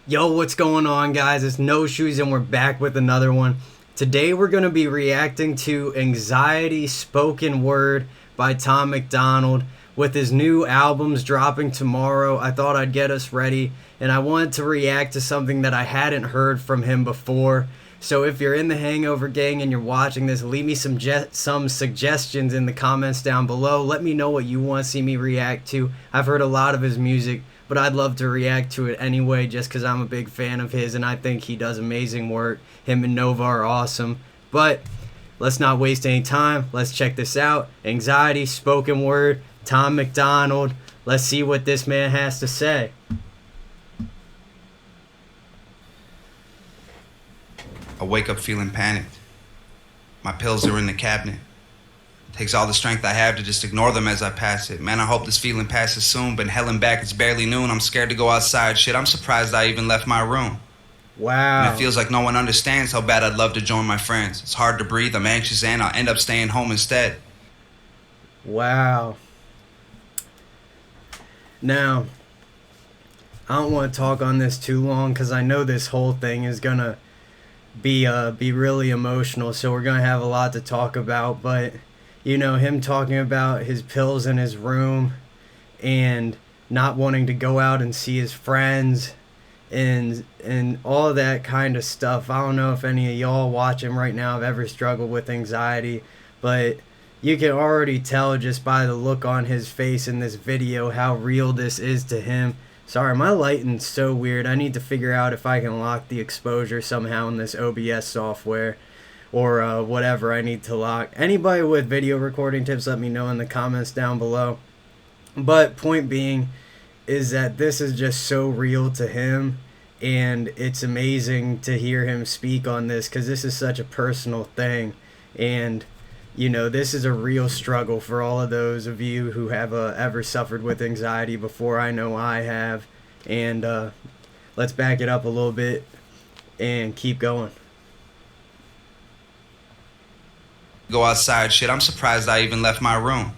Yo, what's going on, guys? It's Noshoes, and we're back with another one. Today, we're going to be reacting to Anxiety Spoken Word by Tom MacDonald. With his new albums dropping tomorrow, I thought I'd get us ready, and I wanted to react to something that I hadn't heard from him before. So if you're in the Hangover Gang and you're watching this, leave me some suggestions in the comments down below. Let me know what you want to see me react to. I've heard a lot of his music, but I'd love to react to it anyway just because I'm a big fan of his and I think he does amazing work. Him and Nova are awesome. But let's not waste any time. Let's check this out. Anxiety, Spoken Word, Tom MacDonald. Let's see what this man has to say. I wake up feeling panicked. My pills are in the cabinet. Takes all the strength I have to just ignore them as I pass it. Man, I hope this feeling passes soon, but hell and back, it's barely noon. I'm scared to go outside. Shit, I'm surprised I even left my room. Wow. And it feels like no one understands how bad I'd love to join my friends. It's hard to breathe, I'm anxious, and I'll end up staying home instead. Wow. Now, I don't want to talk on this too long because I know this whole thing is gonna be really emotional, so we're gonna have a lot to talk about. But you know, him talking about his pills in his room and not wanting to go out and see his friends and all that kind of stuff. I don't know if any of y'all watching right now have ever struggled with anxiety, but you can already tell just by the look on his face in this video how real this is to him. Sorry, my lighting's so weird. I need to figure out if I can lock the exposure somehow in this OBS software or whatever I need to lock. Anybody with video recording tips, let me know in the comments down below. But point being is that this is just so real to him, and it's amazing to hear him speak on this because this is such a personal thing. And you know, this is a real struggle for all of those of you who have ever suffered with anxiety before. I know I have. And let's back it up a little bit and keep going. Go outside, shit, I'm surprised I even left my room.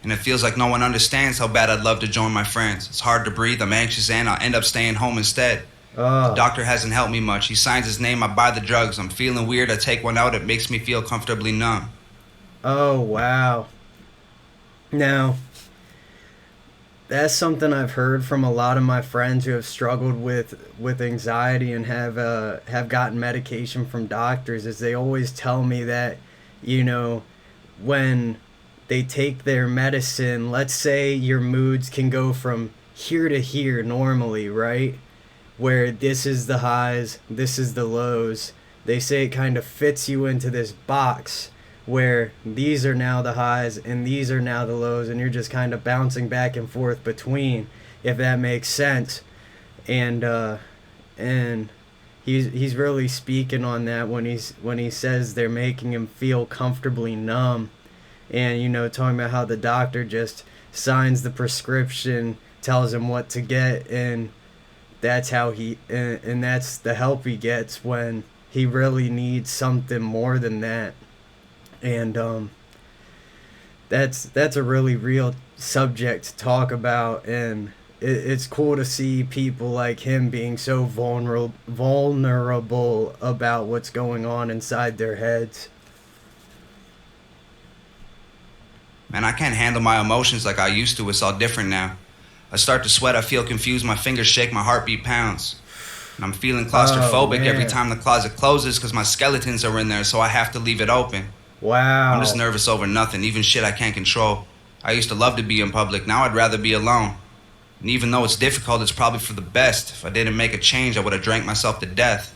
And it feels like no one understands how bad I'd love to join my friends. It's hard to breathe, I'm anxious, and I'll end up staying home instead. The doctor hasn't helped me much. He signs his name, I buy the drugs. I'm feeling weird, I take one out, it makes me feel comfortably numb. Oh, wow. Now, that's something I've heard from a lot of my friends who have struggled with anxiety and have gotten medication from doctors, is they always tell me that, you know, when they take their medicine, let's say your moods can go from here to here normally, right? Where this is the highs, this is the lows. They say it kind of fits you into this box where these are now the highs and these are now the lows, and you're just kind of bouncing back and forth between, if that makes sense. And he's really speaking on that when he says they're making him feel comfortably numb, and you know, talking about how the doctor just signs the prescription, tells him what to get, and that's how and that's the help he gets when he really needs something more than that. And that's a really real subject to talk about, and it's cool to see people like him being so vulnerable about what's going on inside their heads. Man, I can't handle my emotions like I used to. It's all different now. I start to sweat, I feel confused, my fingers shake, my heartbeat pounds. And I'm feeling claustrophobic every time the closet closes because my skeletons are in there, so I have to leave it open. Wow. I'm just nervous over nothing, even shit I can't control. I used to love to be in public, now I'd rather be alone. And even though it's difficult, it's probably for the best. If I didn't make a change, I would have drank myself to death.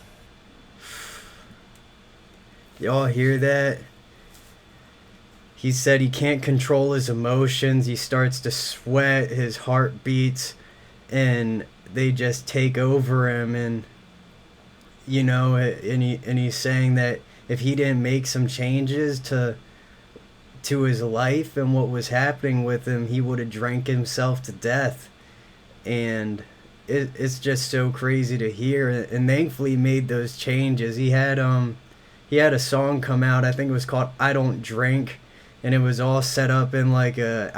Y'all hear that? He said he can't control his emotions. He starts to sweat, his heart beats, and they just take over him. And you know, and he's saying that if he didn't make some changes to his life and what was happening with him, he would have drank himself to death. And it's just so crazy to hear. And thankfully he made those changes. He had a song come out, I think it was called I Don't Drink, and it was all set up in like a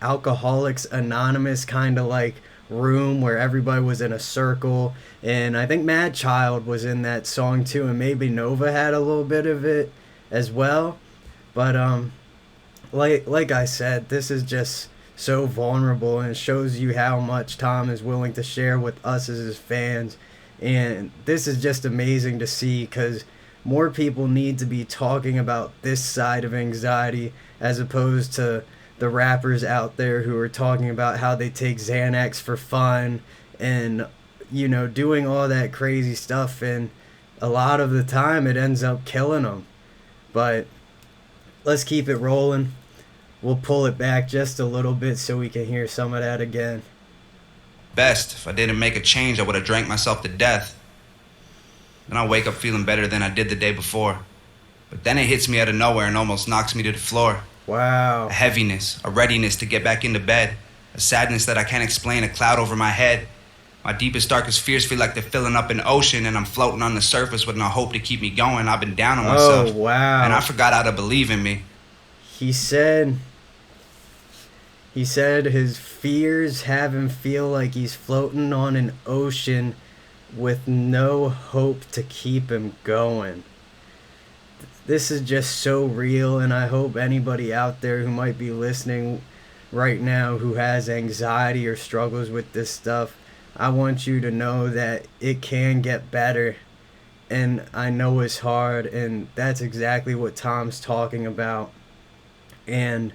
Alcoholics Anonymous kind of like room where everybody was in a circle. And I think Mad Child was in that song too, and maybe Nova had a little bit of it as well. But like I said, this is just so vulnerable, and it shows you how much Tom is willing to share with us as his fans. And this is just amazing to see, because more people need to be talking about this side of anxiety as opposed to the rappers out there who are talking about how they take Xanax for fun and, you know, doing all that crazy stuff, and a lot of the time it ends up killing them. But let's keep it rolling. We'll pull it back just a little bit so we can hear some of that again. Best, if I didn't make a change, I would have drank myself to death. Then I wake up feeling better than I did the day before. But then it hits me out of nowhere and almost knocks me to the floor. Wow. A heaviness, a readiness to get back into bed. A sadness that I can't explain, a cloud over my head. My deepest, darkest fears feel like they're filling up an ocean, and I'm floating on the surface with no hope to keep me going. I've been down on myself. Oh, wow. And I forgot how to believe in me. He said his fears have him feel like he's floating on an ocean with no hope to keep him going. This is just so real, and I hope anybody out there who might be listening right now who has anxiety or struggles with this stuff, I want you to know that it can get better. And I know it's hard, and that's exactly what Tom's talking about. And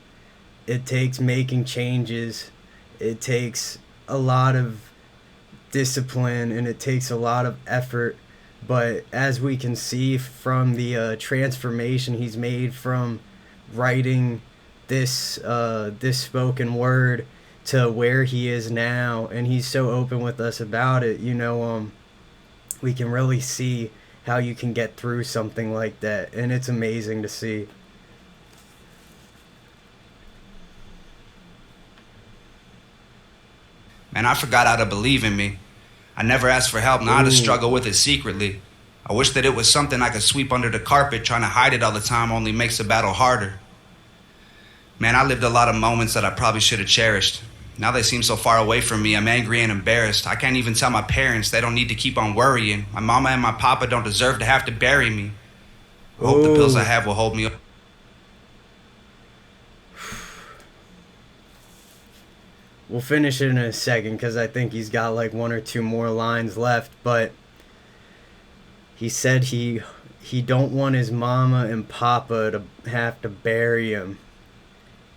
it takes making changes. It takes a lot of discipline, and it takes a lot of effort. But as we can see from the transformation he's made from writing this spoken word to where he is now, and he's so open with us about it, you know, we can really see how you can get through something like that, and it's amazing to see. Man, I forgot how to believe in me. I never asked for help, now I just Ooh. struggle with it secretly. I wish that it was something I could sweep under the carpet. Trying to hide it all the time only makes the battle harder. Man, I lived a lot of moments that I probably should have cherished. Now they seem so far away from me. I'm angry and embarrassed. I can't even tell my parents. They don't need to keep on worrying. My mama and my papa don't deserve to have to bury me. I hope the pills I have will hold me up. We'll finish it in a second because I think he's got like one or two more lines left. But he said he don't want his mama and papa to have to bury him.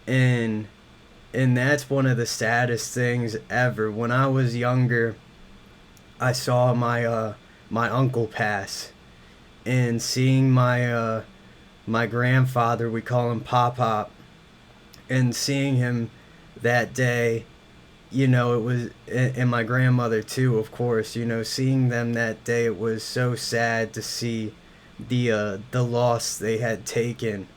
And that's one of the saddest things ever. When I was younger, I saw my my uncle pass, and seeing my my grandfather, we call him Pop Pop, and seeing him that day, you know, it was, and my grandmother too, of course, you know, seeing them that day, it was so sad to see the loss they had taken.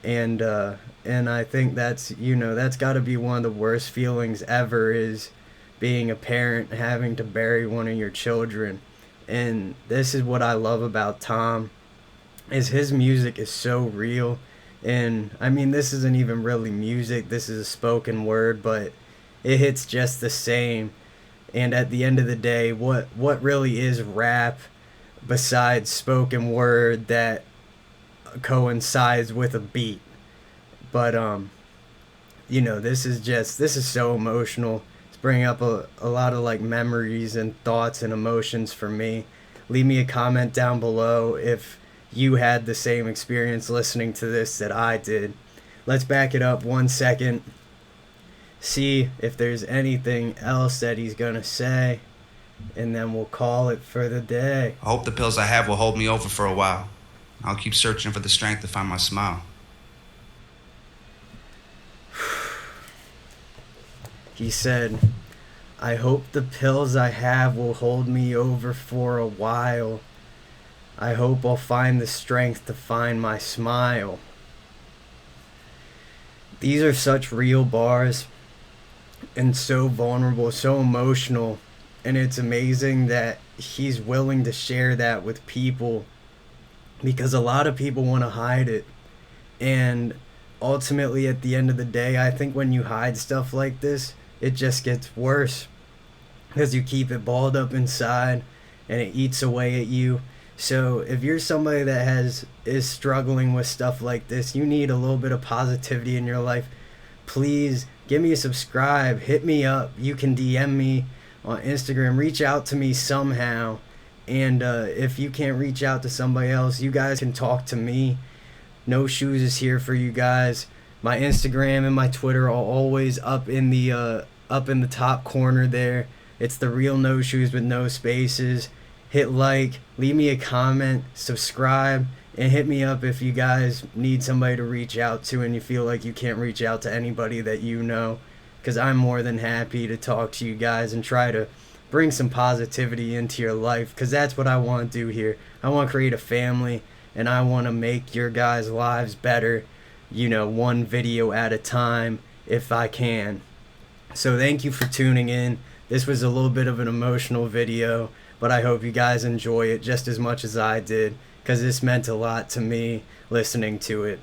And I think that's, you know, that's got to be one of the worst feelings ever, is being a parent having to bury one of your children. And this is what I love about Tom, is his music is so real. And I mean, this isn't even really music, this is a spoken word, but it hits just the same. And at the end of the day, what really is rap besides spoken word that coincides with a beat? But you know, this is so emotional. It's bringing up a lot of like memories and thoughts and emotions for me. Leave me a comment down below if you had the same experience listening to this that I did. Let's back it up 1 second. See if there's anything else that he's gonna say, and then we'll call it for the day. I hope the pills I have will hold me over for a while. I'll keep searching for the strength to find my smile. He said, I hope the pills I have will hold me over for a while. I hope I'll find the strength to find my smile. These are such real bars, and so vulnerable, so emotional, and it's amazing that he's willing to share that with people, because a lot of people want to hide it. And ultimately, at the end of the day, I think when you hide stuff like this, it just gets worse. because you keep it balled up inside and it eats away at you. So if you're somebody that is struggling with stuff like this, you need a little bit of positivity in your life, please give me a subscribe, hit me up. You can DM me on Instagram, reach out to me somehow. And if you can't reach out to somebody else, you guys can talk to me. Noshoes is here for you guys. My Instagram and my Twitter are always up in the top corner there. It's the real Noshoes with no spaces. Hit like, leave me a comment, subscribe, and hit me up if you guys need somebody to reach out to and you feel like you can't reach out to anybody that you know, because I'm more than happy to talk to you guys and try to bring some positivity into your life, because that's what I want to do here. I want to create a family, and I want to make your guys' lives better, one video at a time if I can. So thank you for tuning in. This was a little bit of an emotional video, but I hope you guys enjoy it just as much as I did, because this meant a lot to me listening to it.